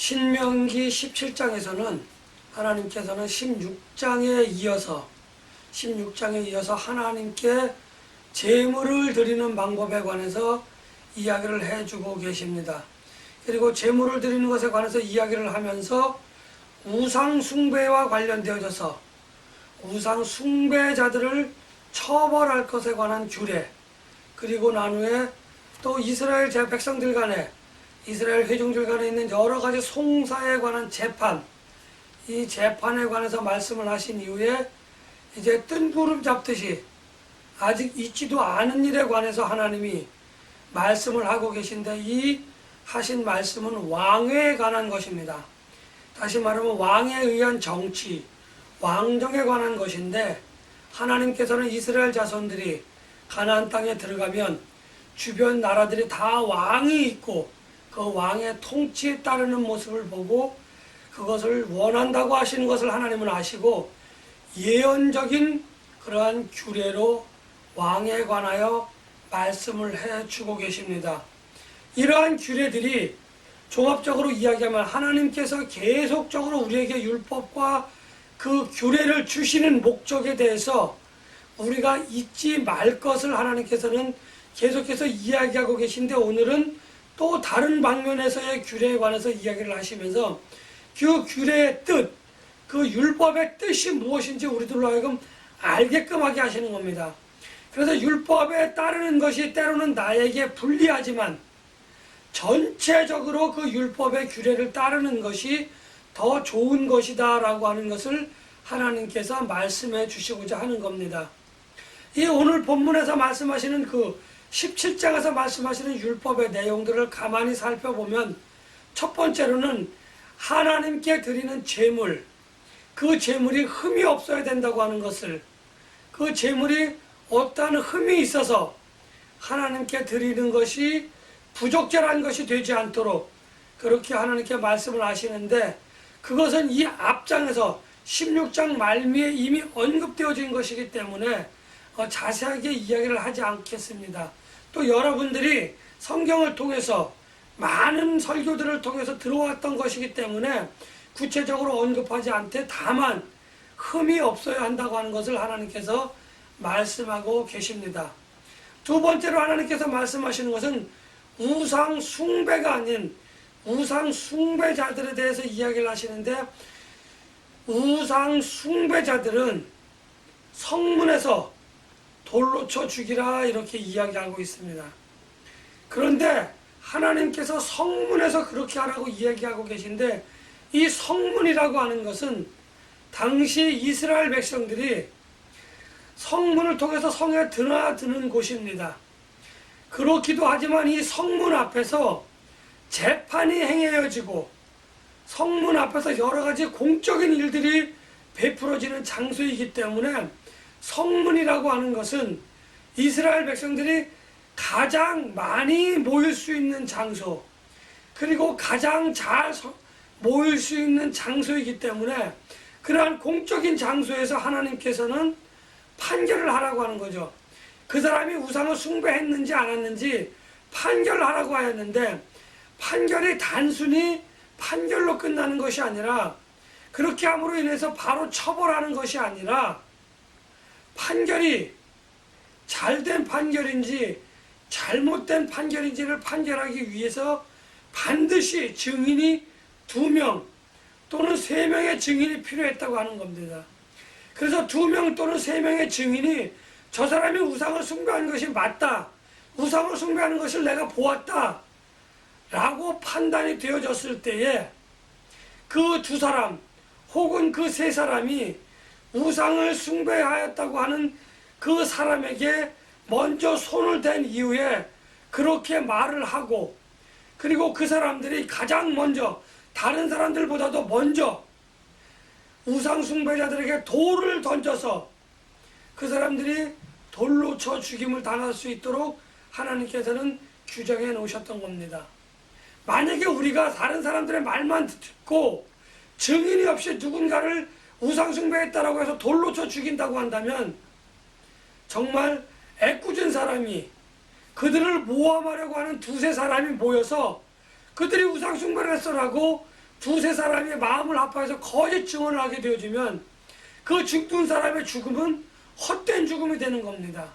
신명기 17장에서는 하나님께서는 16장에 이어서 하나님께 제물을 드리는 방법에 관해서 이야기를 해주고 계십니다. 그리고 제물을 드리는 것에 관해서 이야기를 하면서 우상 숭배와 관련되어져서 우상 숭배자들을 처벌할 것에 관한 규례, 그리고 난 후에 또 이스라엘 백성들 간에, 이스라엘 회중들 간에 있는 여러 가지 송사에 관한 재판, 이 재판에 관해서 말씀을 하신 이후에 이제 뜬구름 잡듯이 아직 있지도 않은 일에 관해서 하나님이 말씀을 하고 계신데, 이 하신 말씀은 왕에 관한 것입니다. 다시 말하면 왕에 의한 정치, 왕정에 관한 것인데, 하나님께서는 이스라엘 자손들이 가나안 땅에 들어가면 주변 나라들이 다 왕이 있고 그 왕의 통치에 따르는 모습을 보고 그것을 원한다고 하시는 것을 하나님은 아시고, 예언적인 그러한 규례로 왕에 관하여 말씀을 해주고 계십니다. 이러한 규례들이 종합적으로 이야기하면 하나님께서 계속적으로 우리에게 율법과 그 규례를 주시는 목적에 대해서 우리가 잊지 말 것을 하나님께서는 계속해서 이야기하고 계신데, 오늘은 또 다른 방면에서의 규례에 관해서 이야기를 하시면서 그 규례의 뜻, 그 율법의 뜻이 무엇인지 우리들로 하여금 알게끔 하게 하시는 겁니다. 그래서 율법에 따르는 것이 때로는 나에게 불리하지만 전체적으로 그 율법의 규례를 따르는 것이 더 좋은 것이다 라고 하는 것을 하나님께서 말씀해 주시고자 하는 겁니다. 이 오늘 본문에서 말씀하시는 그 17장에서 말씀하시는 율법의 내용들을 가만히 살펴보면, 첫 번째로는 하나님께 드리는 제물, 그 제물이 흠이 없어야 된다고 하는 것을, 그 제물이 어떠한 흠이 있어서 하나님께 드리는 것이 부적절한 것이 되지 않도록 그렇게 하나님께 말씀을 하시는데, 그것은 이 앞장에서 16장 말미에 이미 언급되어진 것이기 때문에 자세하게 이야기를 하지 않겠습니다. 또 여러분들이 성경을 통해서 많은 설교들을 통해서 들어왔던 것이기 때문에 구체적으로 언급하지 않되 다만 흠이 없어야 한다고 하는 것을 하나님께서 말씀하고 계십니다. 두 번째로 하나님께서 말씀하시는 것은 우상 숭배가 아닌 우상 숭배자들에 대해서 이야기를 하시는데, 우상 숭배자들은 성문에서 돌로 쳐 죽이라 이렇게 이야기하고 있습니다. 그런데 하나님께서 성문에서 그렇게 하라고 이야기하고 계신데, 이 성문이라고 하는 것은 당시 이스라엘 백성들이 성문을 통해서 성에 드나드는 곳입니다. 그렇기도 하지만 이 성문 앞에서 재판이 행해지고 성문 앞에서 여러 가지 공적인 일들이 베풀어지는 장소이기 때문에 성문이라고 하는 것은 이스라엘 백성들이 가장 많이 모일 수 있는 장소, 그리고 가장 잘 모일 수 있는 장소이기 때문에 그러한 공적인 장소에서 하나님께서는 판결을 하라고 하는 거죠. 그 사람이 우상을 숭배했는지 안 했는지 판결을 하라고 하였는데, 판결이 단순히 판결로 끝나는 것이 아니라, 그렇게 함으로 인해서 바로 처벌하는 것이 아니라, 판결이 잘된 판결인지 잘못된 판결인지를 판결하기 위해서 반드시 증인이 2명 또는 3명의 증인이 필요했다고 하는 겁니다. 그래서 2명 또는 3명의 증인이 저 사람이 우상을 숭배하는 것이 맞다, 우상을 숭배하는 것을 내가 보았다 라고 판단이 되어졌을 때에 그 2사람 혹은 그 3사람이 우상을 숭배하였다고 하는 그 사람에게 먼저 손을 댄 이후에 그렇게 말을 하고, 그리고 그 사람들이 가장 먼저 다른 사람들보다도 먼저 우상 숭배자들에게 돌을 던져서 그 사람들이 돌로 쳐 죽임을 당할 수 있도록 하나님께서는 규정해 놓으셨던 겁니다. 만약에 우리가 다른 사람들의 말만 듣고 증인이 없이 누군가를 우상 숭배했다라고 해서 돌로 쳐 죽인다고 한다면, 정말 애꿎은 사람이, 그들을 모함하려고 하는 2-3 사람이 모여서 그들이 우상 숭배를 했어라고 두세 사람이 마음을 합해서 거짓 증언을 하게 되어지면 그 죽은 사람의 죽음은 헛된 죽음이 되는 겁니다.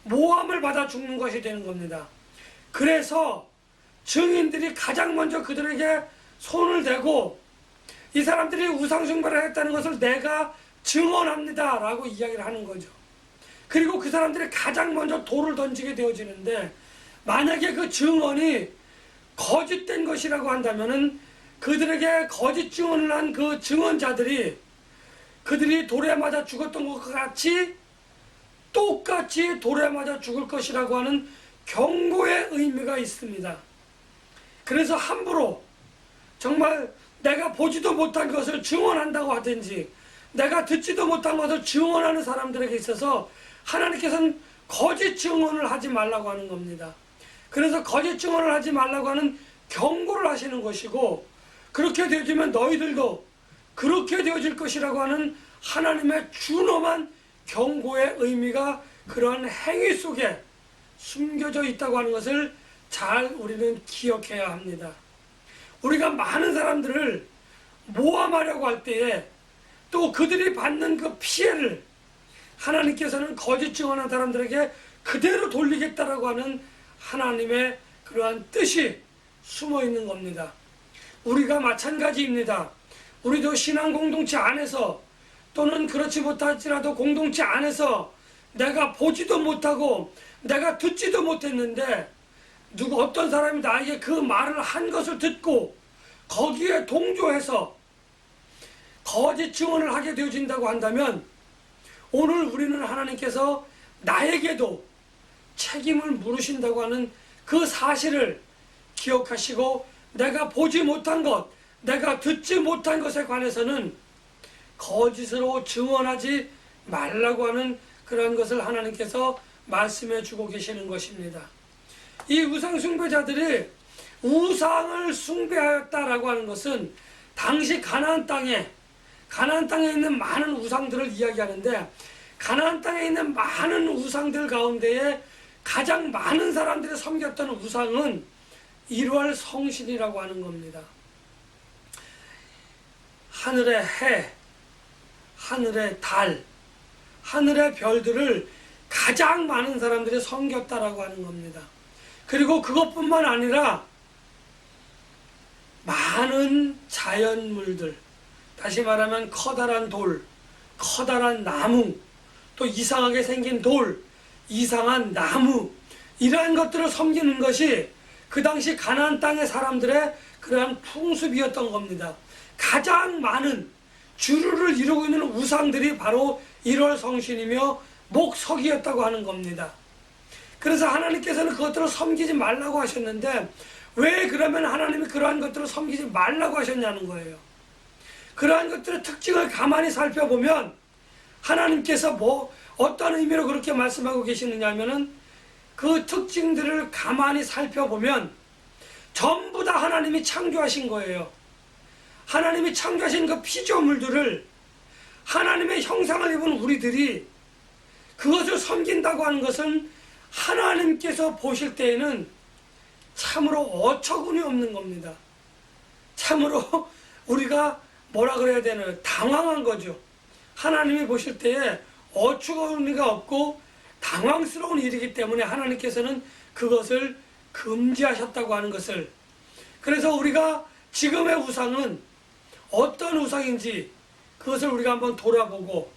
모함을 받아 죽는 것이 되는 겁니다. 그래서 증인들이 가장 먼저 그들에게 손을 대고 이 사람들이 우상숭배를 했다는 것을 내가 증언합니다 라고 이야기를 하는 거죠. 그리고 그 사람들이 가장 먼저 돌을 던지게 되어지는데, 만약에 그 증언이 거짓된 것이라고 한다면은 그들에게 거짓 증언을 한 그 증언자들이 그들이 돌에 맞아 죽었던 것과 같이 똑같이 돌에 맞아 죽을 것이라고 하는 경고의 의미가 있습니다. 그래서 함부로 정말 내가 보지도 못한 것을 증언한다고 하든지 내가 듣지도 못한 것을 증언하는 사람들에게 있어서 하나님께서는 거짓 증언을 하지 말라고 하는 겁니다. 그래서 거짓 증언을 하지 말라고 하는 경고를 하시는 것이고, 그렇게 되어지면 너희들도 그렇게 되어질 것이라고 하는 하나님의 준엄한 경고의 의미가 그러한 행위 속에 숨겨져 있다고 하는 것을 잘 우리는 기억해야 합니다. 우리가 많은 사람들을 모함하려고 할 때에 또 그들이 받는 그 피해를 하나님께서는 거짓 증언한 사람들에게 그대로 돌리겠다라고 하는 하나님의 그러한 뜻이 숨어 있는 겁니다. 우리가 마찬가지입니다. 우리도 신앙 공동체 안에서 또는 그렇지 못할지라도 공동체 안에서 내가 보지도 못하고 내가 듣지도 못했는데 어떤 사람이 나에게 그 말을 한 것을 듣고 거기에 동조해서 거짓 증언을 하게 되어진다고 한다면, 오늘 우리는 하나님께서 나에게도 책임을 물으신다고 하는 그 사실을 기억하시고, 내가 보지 못한 것, 내가 듣지 못한 것에 관해서는 거짓으로 증언하지 말라고 하는 그런 것을 하나님께서 말씀해 주고 계시는 것입니다. 이 우상 숭배자들이 우상을 숭배하였다라고 하는 것은 당시 가나안 땅에 있는 많은 우상들을 이야기하는데, 가나안 땅에 있는 많은 우상들 가운데에 가장 많은 사람들이 섬겼던 우상은 1월 성신이라고 하는 겁니다. 하늘의 해, 하늘의 달, 하늘의 별들을 가장 많은 사람들이 섬겼다라고 하는 겁니다. 그리고 그것뿐만 아니라 많은 자연물들, 다시 말하면 커다란 돌, 커다란 나무, 또 이상하게 생긴 돌, 이상한 나무, 이러한 것들을 섬기는 것이 그 당시 가나안 땅의 사람들의 그러한 풍습이었던 겁니다. 가장 많은 주류를 이루고 있는 우상들이 바로 1월 성신이며 목석이었다고 하는 겁니다. 그래서 하나님께서는 그것들을 섬기지 말라고 하셨는데, 왜 그러면 하나님이 그러한 것들을 섬기지 말라고 하셨냐는 거예요. 그러한 것들의 특징을 가만히 살펴보면 하나님께서 어떤 의미로 그렇게 말씀하고 계시느냐 하면은, 그 특징들을 가만히 살펴보면 전부 다 하나님이 창조하신 거예요. 하나님이 창조하신 그 피조물들을 하나님의 형상을 입은 우리들이 그것을 섬긴다고 하는 것은 하나님께서 보실 때에는 참으로 어처구니 없는 겁니다. 참으로 우리가 뭐라 그래야 되나요? 당황한 거죠. 하나님이 보실 때에 어처구니가 없고 당황스러운 일이기 때문에 하나님께서는 그것을 금지하셨다고 하는 것을, 그래서 우리가 지금의 우상은 어떤 우상인지 그것을 우리가 한번 돌아보고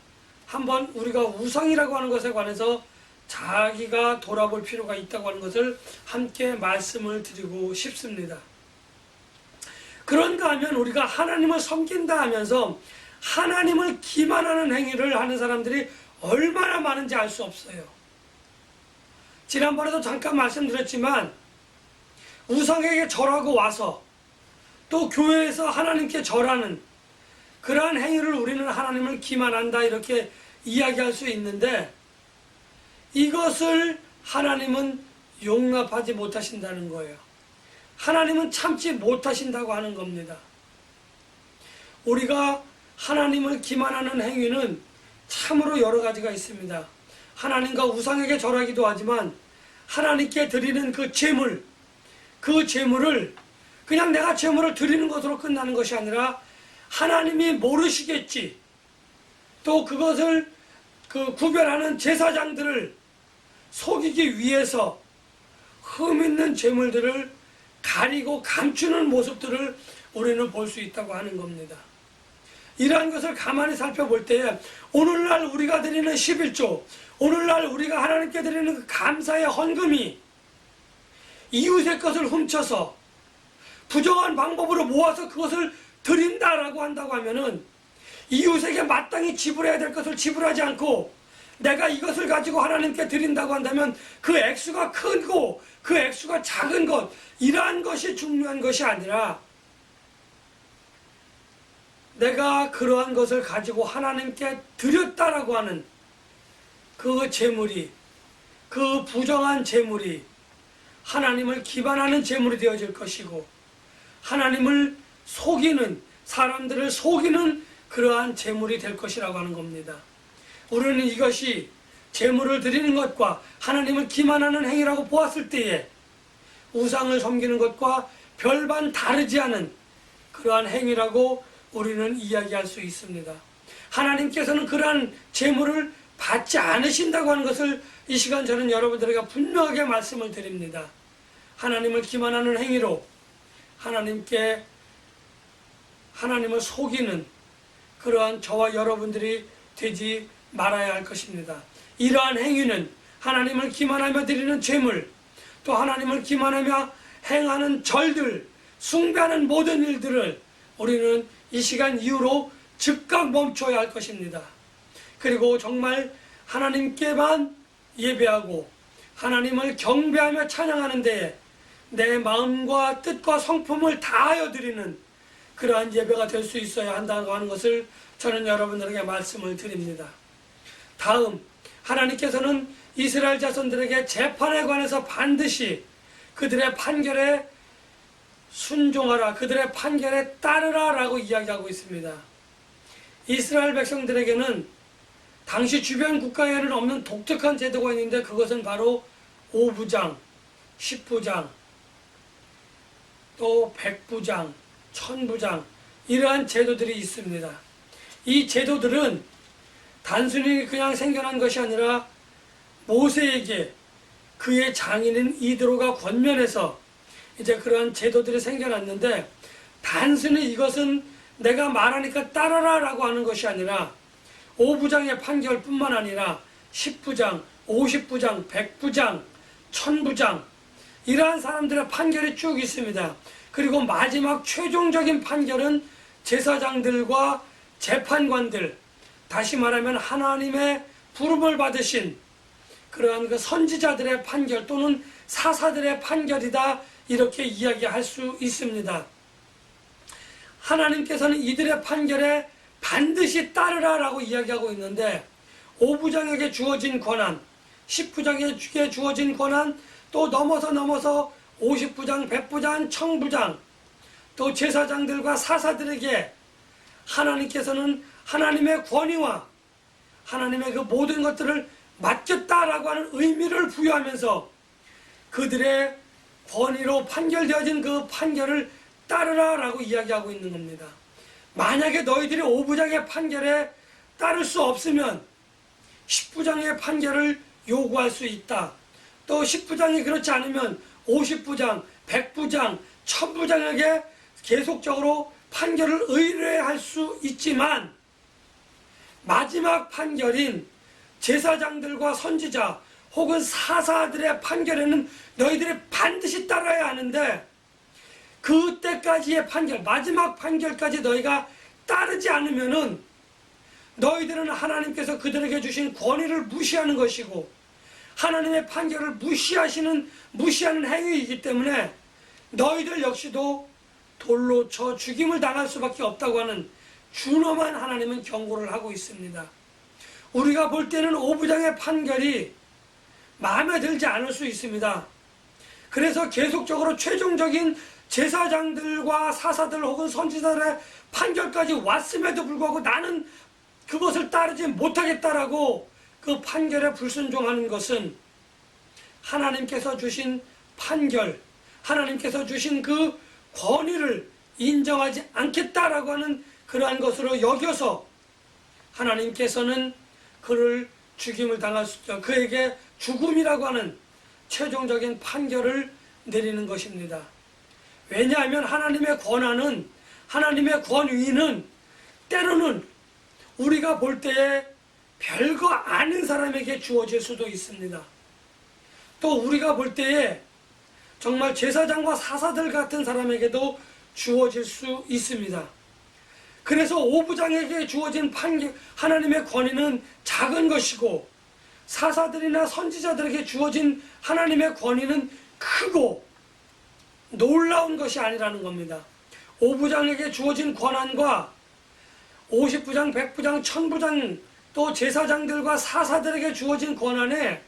한번 우리가 우상이라고 하는 것에 관해서 자기가 돌아볼 필요가 있다고 하는 것을 함께 말씀을 드리고 싶습니다. 그런가 하면 우리가 하나님을 섬긴다 하면서 하나님을 기만하는 행위를 하는 사람들이 얼마나 많은지 알 수 없어요. 지난번에도 잠깐 말씀드렸지만 우상에게 절하고 와서 또 교회에서 하나님께 절하는 그러한 행위를 우리는 하나님을 기만한다 이렇게 이야기할 수 있는데, 이것을 하나님은 용납하지 못하신다는 거예요. 하나님은 참지 못하신다고 하는 겁니다. 우리가 하나님을 기만하는 행위는 참으로 여러 가지가 있습니다. 하나님과 우상에게 절하기도 하지만 하나님께 드리는 그 제물을 그 그냥 내가 제물을 드리는 것으로 끝나는 것이 아니라 하나님이 모르시겠지. 또 그것을 구별하는 제사장들을 속이기 위해서 흠 있는 제물들을 가리고 감추는 모습들을 우리는 볼 수 있다고 하는 겁니다. 이러한 것을 가만히 살펴볼 때에 오늘날 우리가 드리는 11조, 오늘날 우리가 하나님께 드리는 그 감사의 헌금이 이웃의 것을 훔쳐서 부정한 방법으로 모아서 그것을 드린다라고 한다고 하면은 이웃에게 마땅히 지불해야 될 것을 지불하지 않고 내가 이것을 가지고 하나님께 드린다고 한다면 그 액수가 크고 그 액수가 작은 것, 이러한 것이 중요한 것이 아니라 내가 그러한 것을 가지고 하나님께 드렸다라고 하는 그 제물이, 그 부정한 제물이 하나님을 기반하는 제물이 되어질 것이고 하나님을 속이는, 사람들을 속이는 그러한 제물이 될 것이라고 하는 겁니다. 우리는 이것이 제물을 드리는 것과 하나님을 기만하는 행위라고 보았을 때에 우상을 섬기는 것과 별반 다르지 않은 그러한 행위라고 우리는 이야기할 수 있습니다. 하나님께서는 그러한 제물을 받지 않으신다고 하는 것을 이 시간 저는 여러분들에게 분명하게 말씀을 드립니다. 하나님을 기만하는 행위로 하나님을 속이는 그러한 저와 여러분들이 되지 말아야 할 것입니다. 이러한 행위는 하나님을 기만하며 드리는 제물, 또 하나님을 기만하며 행하는 절들, 숭배하는 모든 일들을 우리는 이 시간 이후로 즉각 멈춰야 할 것입니다. 그리고 정말 하나님께만 예배하고 하나님을 경배하며 찬양하는 데에 내 마음과 뜻과 성품을 다하여 드리는 그러한 예배가 될 수 있어야 한다고 하는 것을 저는 여러분들에게 말씀을 드립니다. 다음, 하나님께서는 이스라엘 자손들에게 재판에 관해서 반드시 그들의 판결에 순종하라, 그들의 판결에 따르라 라고 이야기하고 있습니다. 이스라엘 백성들에게는 당시 주변 국가에는 없는 독특한 제도가 있는데 그것은 바로 5부장, 10부장, 또 100부장, 1000부장, 이러한 제도들이 있습니다. 이 제도들은 단순히 그냥 생겨난 것이 아니라 모세에게 그의 장인인 이드로가 권면해서 이제 그러한 제도들이 생겨났는데, 단순히 이것은 내가 말하니까 따라라 라고 하는 것이 아니라 5부장의 판결뿐만 아니라 10부장, 50부장, 100부장, 1000부장, 이러한 사람들의 판결이 쭉 있습니다. 그리고 마지막 최종적인 판결은 제사장들과 재판관들, 다시 말하면 하나님의 부름을 받으신 그러한 그 선지자들의 판결 또는 사사들의 판결이다, 이렇게 이야기할 수 있습니다. 하나님께서는 이들의 판결에 반드시 따르라 라고 이야기하고 있는데, 5부장에게 주어진 권한, 10부장에게 주어진 권한, 또 넘어서 50부장, 100부장, 1000부장, 또 제사장들과 사사들에게 하나님께서는 하나님의 권위와 하나님의 그 모든 것들을 맡겼다라고 하는 의미를 부여하면서 그들의 권위로 판결되어진 그 판결을 따르라 라고 이야기하고 있는 겁니다. 만약에 너희들이 5부장의 판결에 따를 수 없으면 10부장의 판결을 요구할 수 있다. 또 10부장이 그렇지 않으면 50부장, 100부장, 1000부장에게 계속적으로 판결을 의뢰할 수 있지만 마지막 판결인 제사장들과 선지자 혹은 사사들의 판결에는 너희들이 반드시 따라야 하는데, 그때까지의 판결, 마지막 판결까지 너희가 따르지 않으면은 너희들은 하나님께서 그들에게 주신 권위를 무시하는 것이고 하나님의 판결을 무시하는 행위이기 때문에 너희들 역시도 돌로 쳐 죽임을 당할 수밖에 없다고 하는 준엄한 하나님은 경고를 하고 있습니다. 우리가 볼 때는 5부장의 판결이 마음에 들지 않을 수 있습니다. 그래서 계속적으로 최종적인 제사장들과 사사들 혹은 선지자들의 판결까지 왔음에도 불구하고 나는 그것을 따르지 못하겠다라고 그 판결에 불순종하는 것은 하나님께서 주신 판결, 하나님께서 주신 그 권위를 인정하지 않겠다라고 하는 그러한 것으로 여겨서 하나님께서는 그를 죽임을 당할 수 있죠. 그에게 죽음이라고 하는 최종적인 판결을 내리는 것입니다. 왜냐하면 하나님의 권한은, 하나님의 권위는 때로는 우리가 볼 때에 별거 아닌 사람에게 주어질 수도 있습니다. 또 우리가 볼 때에 정말 제사장과 사사들 같은 사람에게도 주어질 수 있습니다. 그래서 오부장에게 주어진 하나님의 권위는 작은 것이고, 사사들이나 선지자들에게 주어진 하나님의 권위는 크고 놀라운 것이 아니라는 겁니다. 오부장에게 주어진 권한과 50부장, 100부장, 1000부장 또 제사장들과 사사들에게 주어진 권한에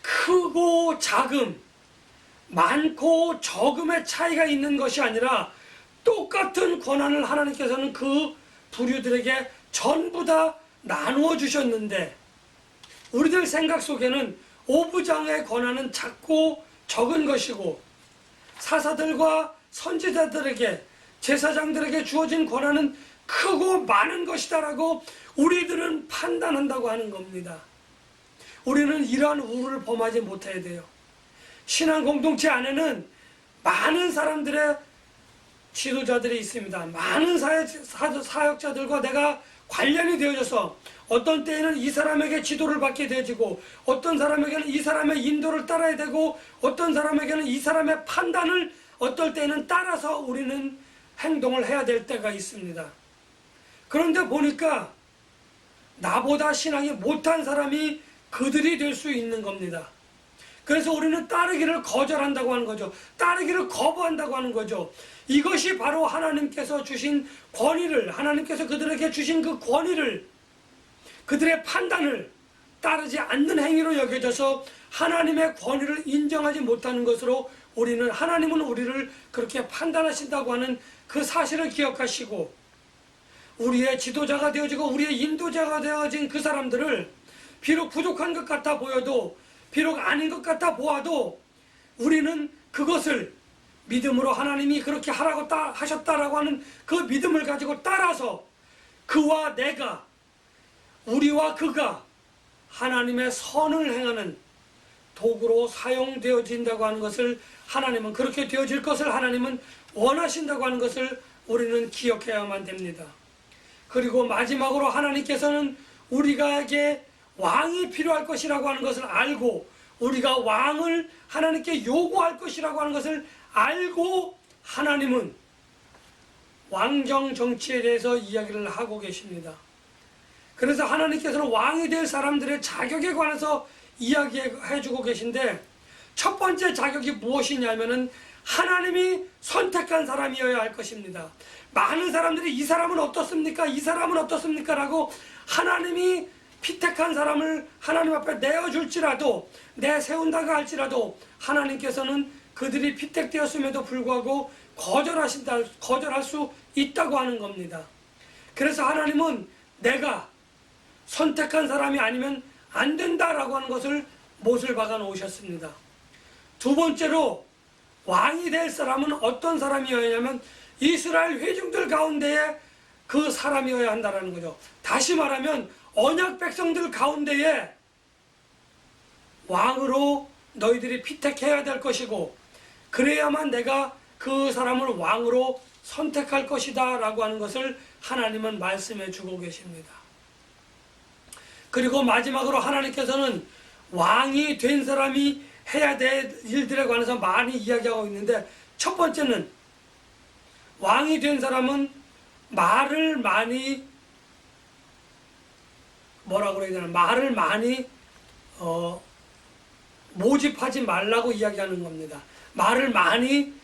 크고 작음, 많고 적음의 차이가 있는 것이 아니라 똑같은 권한을 하나님께서는 그 부류들에게 전부 다 나누어 주셨는데, 우리들 생각 속에는 오부장의 권한은 작고 적은 것이고, 사사들과 선지자들에게, 제사장들에게 주어진 권한은 크고 많은 것이다라고 우리들은 판단한다고 하는 겁니다. 우리는 이러한 우를 범하지 못해야 돼요. 신앙 공동체 안에는 많은 사람들의 지도자들이 있습니다. 많은 사역자들과 내가 관련이 되어져서 어떤 때에는 이 사람에게 지도를 받게 되어지고, 어떤 사람에게는 이 사람의 인도를 따라야 되고, 어떤 사람에게는 이 사람의 판단을 어떨 때는 따라서 우리는 행동을 해야 될 때가 있습니다. 그런데 보니까 나보다 신앙이 못한 사람이 그들이 될 수 있는 겁니다. 그래서 우리는 따르기를 거절한다고 하는 거죠. 따르기를 거부한다고 하는 거죠. 이것이 바로 하나님께서 주신 권위를, 하나님께서 그들에게 주신 그 권위를, 그들의 판단을 따르지 않는 행위로 여겨져서 하나님의 권위를 인정하지 못하는 것으로 하나님은 우리를 그렇게 판단하신다고 하는 그 사실을 기억하시고, 우리의 지도자가 되어지고 우리의 인도자가 되어진 그 사람들을 비록 부족한 것 같아 보여도, 비록 아닌 것 같아 보아도 우리는 그것을 믿음으로 하나님이 그렇게 하라고 하셨다라고 하는 그 믿음을 가지고 따라서 그와 내가, 우리와 그가 하나님의 선을 행하는 도구로 사용되어진다고 하는 것을, 하나님은 그렇게 되어질 것을 하나님은 원하신다고 하는 것을 우리는 기억해야만 됩니다. 그리고 마지막으로 하나님께서는 우리에게 왕이 필요할 것이라고 하는 것을 알고, 우리가 왕을 하나님께 요구할 것이라고 하는 것을 알고 하나님은 왕정 정치에 대해서 이야기를 하고 계십니다. 그래서 하나님께서는 왕이 될 사람들의 자격에 관해서 이야기해주고 계신데, 첫 번째 자격이 무엇이냐면은 하나님이 선택한 사람이어야 할 것입니다. 많은 사람들이 이 사람은 어떻습니까? 이 사람은 어떻습니까? 라고 하나님이 피택한 사람을 하나님 앞에 내어줄지라도, 내세운다고 할지라도 하나님께서는 그들이 피택되었음에도 불구하고 거절할 수 있다고 하는 겁니다. 그래서 하나님은 내가 선택한 사람이 아니면 안 된다라고 하는 것을 못을 박아 놓으셨습니다. 두 번째로 왕이 될 사람은 어떤 사람이어야 하냐면 이스라엘 회중들 가운데에 그 사람이어야 한다는 거죠. 다시 말하면 언약 백성들 가운데에 왕으로 너희들이 피택해야 될 것이고, 그래야만 내가 그 사람을 왕으로 선택할 것이다 라고 하는 것을 하나님은 말씀해 주고 계십니다. 그리고 마지막으로 하나님께서는 왕이 된 사람이 해야 될 일들에 관해서 많이 이야기하고 있는데, 첫 번째는 왕이 된 사람은 말을 많이 말을 많이 모집하지 말라고 이야기하는 겁니다. 말을 많이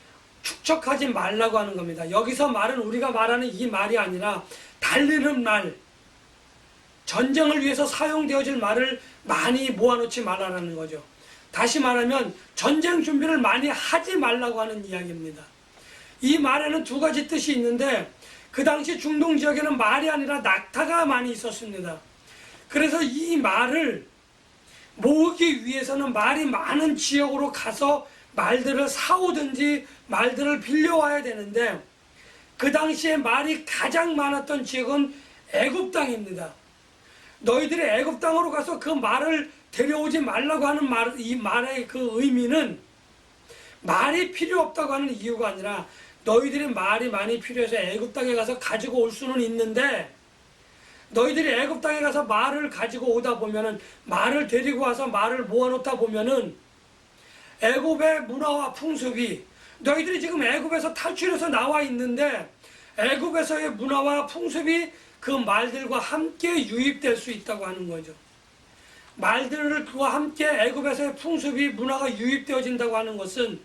축적하지 말라고 하는 겁니다. 여기서 말은 우리가 말하는 이 말이 아니라 달리는 말, 전쟁을 위해서 사용되어질 말을 많이 모아놓지 말라는 거죠. 다시 말하면 전쟁 준비를 많이 하지 말라고 하는 이야기입니다. 이 말에는 두 가지 뜻이 있는데, 그 당시 중동 지역에는 말이 아니라 낙타가 많이 있었습니다. 그래서 이 말을 모으기 위해서는 말이 많은 지역으로 가서 말들을 사오든지 말들을 빌려와야 되는데 그 당시에 말이 가장 많았던 지역은 애굽 땅입니다. 너희들이 애굽 땅으로 가서 그 말을 데려오지 말라고 하는 이 말의 그 의미는 말이 필요 없다고 하는 이유가 아니라 너희들이 말이 많이 필요해서 애굽 땅에 가서 가지고 올 수는 있는데 너희들이 애굽 땅에 가서 말을 가지고 오다 보면은 말을 데리고 와서 말을 모아놓다 보면은 애굽의 문화와 풍습이 너희들이 지금 애굽에서 탈출해서 나와 있는데 애굽에서의 문화와 풍습이 그 말들과 함께 유입될 수 있다고 하는 거죠. 말들과 함께 애굽에서의 풍습이 문화가 유입되어진다고 하는 것은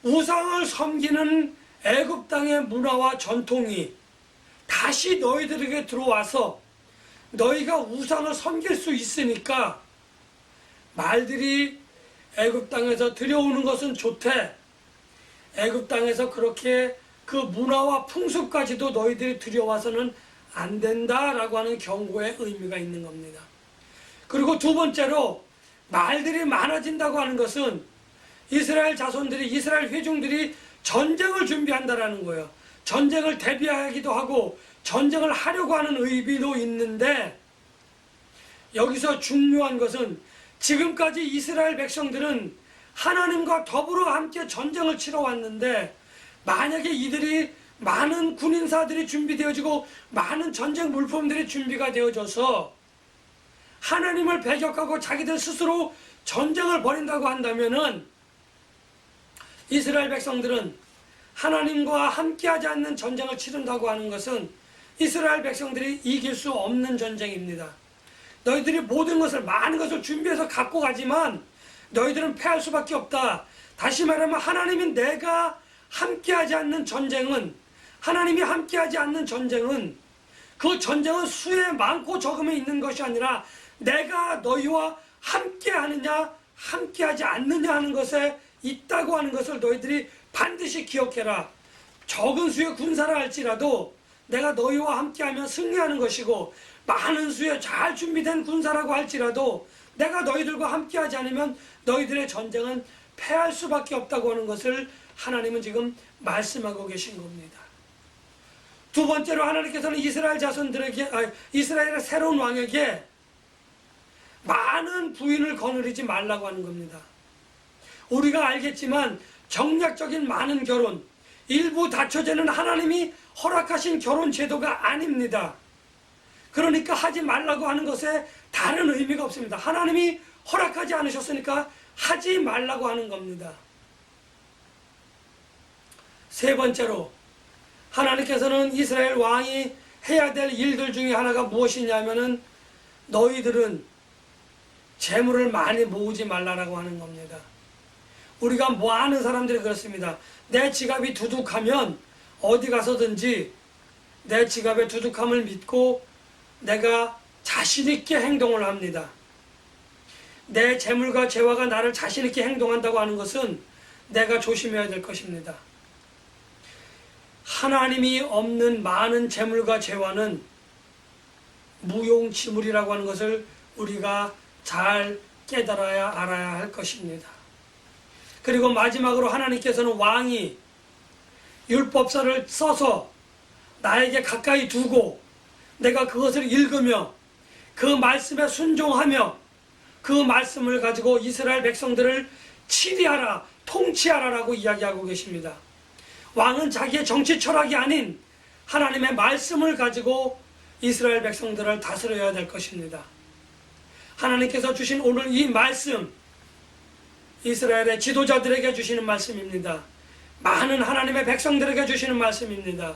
우상을 섬기는 애굽 땅의 문화와 전통이 다시 너희들에게 들어와서 너희가 우상을 섬길 수 있으니까 말들이 애굽 땅에서 들여오는 것은 좋대. 애굽 땅에서 그렇게 그 문화와 풍습까지도 너희들이 들여와서는 안 된다라고 하는 경고의 의미가 있는 겁니다. 그리고 두 번째로 말들이 많아진다고 하는 것은 이스라엘 자손들이 이스라엘 회중들이 전쟁을 준비한다라는 거예요. 전쟁을 대비하기도 하고 전쟁을 하려고 하는 의미도 있는데 여기서 중요한 것은 지금까지 이스라엘 백성들은 하나님과 더불어 함께 전쟁을 치러 왔는데 만약에 이들이 많은 군인사들이 준비되어지고 많은 전쟁 물품들이 준비가 되어져서 하나님을 배격하고 자기들 스스로 전쟁을 벌인다고 한다면은 이스라엘 백성들은 하나님과 함께하지 않는 전쟁을 치른다고 하는 것은 이스라엘 백성들이 이길 수 없는 전쟁입니다. 너희들이 모든 것을 많은 것을 준비해서 갖고 가지만 너희들은 패할 수밖에 없다. 다시 말하면 하나님이 내가 함께하지 않는 전쟁은 하나님이 함께하지 않는 전쟁은 그 전쟁은 수에 많고 적음에 있는 것이 아니라 내가 너희와 함께하느냐 함께하지 않느냐 하는 것에 있다고 하는 것을 너희들이 반드시 기억해라. 적은 수의 군사라 할지라도 내가 너희와 함께하면 승리하는 것이고 많은 수의 잘 준비된 군사라고 할지라도 내가 너희들과 함께하지 않으면 너희들의 전쟁은 패할 수밖에 없다고 하는 것을 하나님은 지금 말씀하고 계신 겁니다. 두 번째로 하나님께서는 이스라엘 자손들에게 이스라엘의 새로운 왕에게 많은 부인을 거느리지 말라고 하는 겁니다. 우리가 알겠지만 정략적인 많은 결혼, 일부 다처제는 하나님이 허락하신 결혼 제도가 아닙니다. 그러니까 하지 말라고 하는 것에 다른 의미가 없습니다. 하나님이 허락하지 않으셨으니까 하지 말라고 하는 겁니다. 세 번째로 하나님께서는 이스라엘 왕이 해야 될 일들 중에 하나가 무엇이냐면은 너희들은 재물을 많이 모으지 말라라고 하는 겁니다. 우리가 뭐 아는 사람들이 그렇습니다. 내 지갑이 두둑하면 어디 가서든지 내 지갑의 두둑함을 믿고 내가 자신있게 행동을 합니다. 내 재물과 재화가 나를 자신있게 행동한다고 하는 것은 내가 조심해야 될 것입니다. 하나님이 없는 많은 재물과 재화는 무용지물이라고 하는 것을 우리가 잘 깨달아야 알아야 할 것입니다. 그리고 마지막으로 하나님께서는 왕이 율법서를 써서 나에게 가까이 두고 내가 그것을 읽으며 그 말씀에 순종하며 그 말씀을 가지고 이스라엘 백성들을 치리하라, 통치하라라고 이야기하고 계십니다. 왕은 자기의 정치 철학이 아닌 하나님의 말씀을 가지고 이스라엘 백성들을 다스려야 될 것입니다. 하나님께서 주신 오늘 이 말씀, 이스라엘의 지도자들에게 주시는 말씀입니다. 많은 하나님의 백성들에게 주시는 말씀입니다.